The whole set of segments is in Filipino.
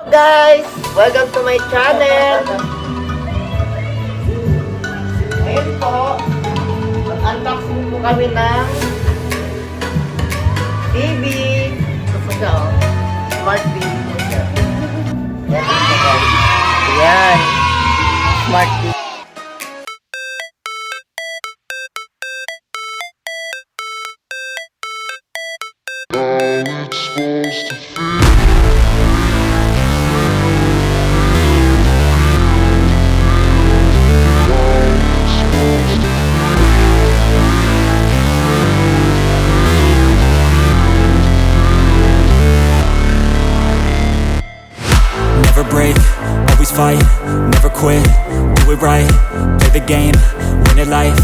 Guys, welcome to my channel. Ngayon po, mag-unboxing po kami ng TV. Ito po siya, oh. Smart TV po siya. Yan po siya, guys. Yan. Smart TV. Never break, always fight, never quit, do it right, play the game, win it life,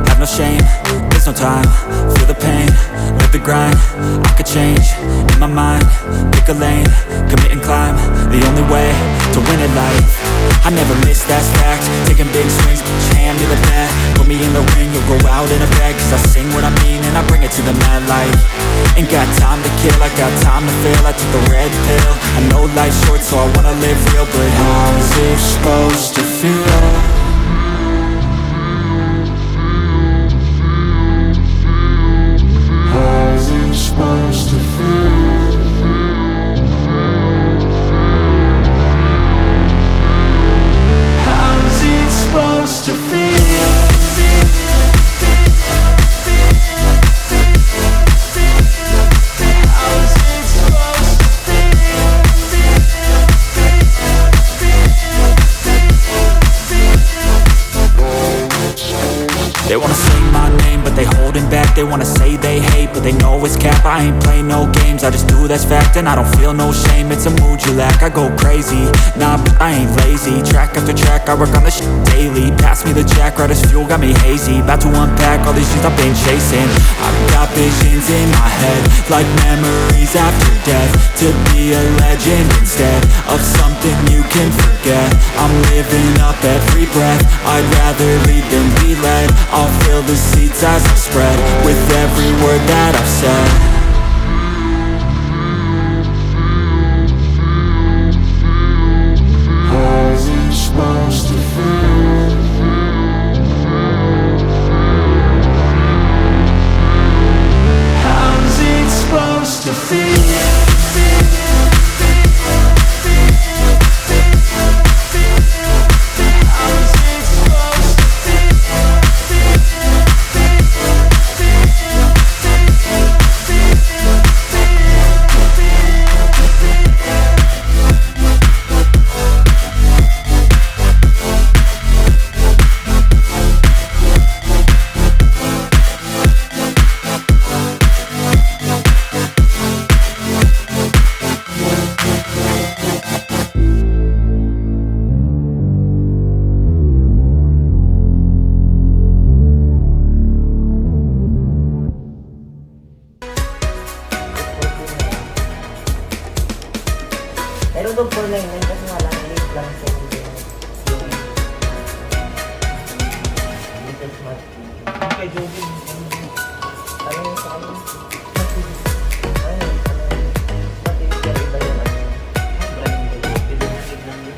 have no shame, there's no time, feel the pain, live the grind, I could change, in my mind, pick a lane, commit and climb, the only way to win it life, I never miss, that's fact, taking big swings, put your hand to the bat, put me in the ring, you'll go out in a bag, cause I sing what I mean and I bring it to the mad light, ain't got time to kill, I got time to feel, I took the red pill, I know life's short so I wanna live real, but how's it supposed to feel? How's it supposed to feel? How's it supposed to feel? They wanna say my name, but they holding back. They wanna say they hate, but they know it's cap. I ain't play no games, I just do that's fact. And I don't feel no shame, it's a mood you lack. I go crazy, nah, but I ain't lazy. Track after track, I work on this shit daily. Pass me the jack, right as fuel, got me hazy. About to unpack all these things I've been chasing. I've got visions in my head, like memories after death. To be a legend instead of something you can forget. I'm living up every breath, I'd rather lead than be led. I'll fill the seats as I spread with every word that I've said. How's it supposed to feel? How's it supposed to feel? Pero doon po lang yun kasi wala nang late lang sa video. Dito smart TV. Okay, jogging. Ano yung sa amin? Smart TV. Ano yung smart TV pero iba yung ano. Brand new. Pinagigit lang yun.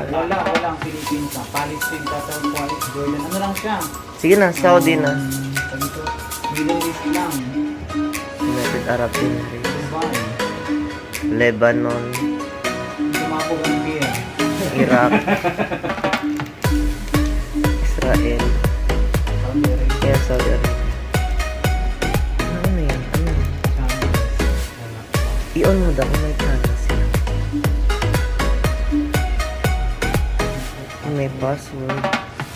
Walang Philippines na. Palis rin tatawag ko Alex Jordan. Ano lang siya? Sige na, Saudi na. Sabi ko, Middle East lang. United Arab Emirates. Dubai. Lebanon. Sumabog ang beer. Iraq. Israel. Saudi Arabia. Kaya Saudi Arabia. Ano yan? Ano yan? I-on mo daw kung may channel sila. May password.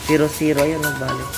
00 yan ang balik.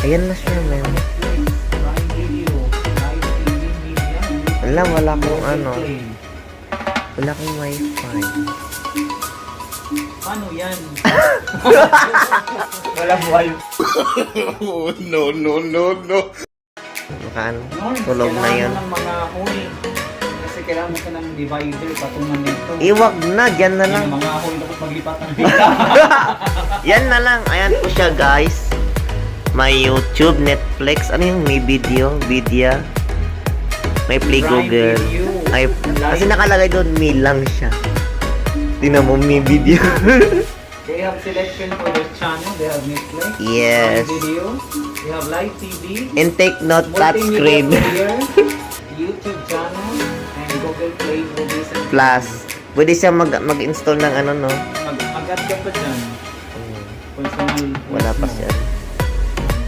Ayan na siya, man. Live video. Live TV media. Wala akong ano. Wala akong wifi. Paano yan? Walang wifi. No. Makaan. Norm, Tulog na kailangan yun. mo ng mga huli. Kasi kailangan mo ka ng divider patungan nito. Iwag na, dyan na lang. Yung mga huli dapat maglipat ng data. Yan na lang. Ayan po siya, guys. May YouTube, Netflix. Ano yung may video? Vidya. May Play Prime Google. Video. Ay, kasi nakalagay doon, me lang siya. Tingnan mo, me video. They have selection for their channel. They have Netflix. Yes. Prime Video. They have live TV. And take note, Multimedia touchscreen. player, YouTube channel, and Google Play movies and Plus. Pwede siya mag-install ng ano, no? Mag-add ka pa dyan. Personal. Wala pa siya.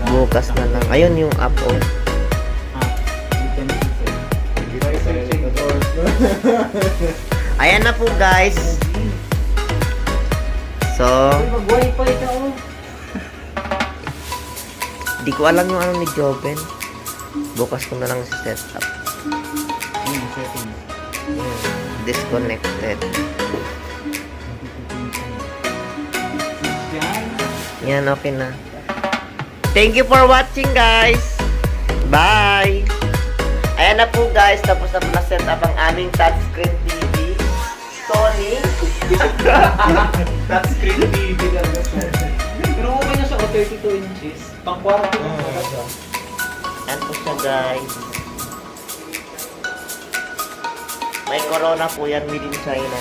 Bukas na lang. Ayun yung app, oh. You can use it. Try searching for Ayan na po, guys. So, Uy, mag-wifi ka, oh. di ko alam yung ano ni Joven. Bukas ko na lang si setup. Ayun, settings. Disconnected. Yan. Yan, okay na. Thank you for watching, guys. Bye! Ayan na po, guys. Tapos na po na-set up ang aming touchscreen TV. Sony. Touchscreen TV talaga siya. Pero okay na siya, 32 inches. Pang-kwarto na talaga. Ayan po siya, guys. May corona po yan, made in China.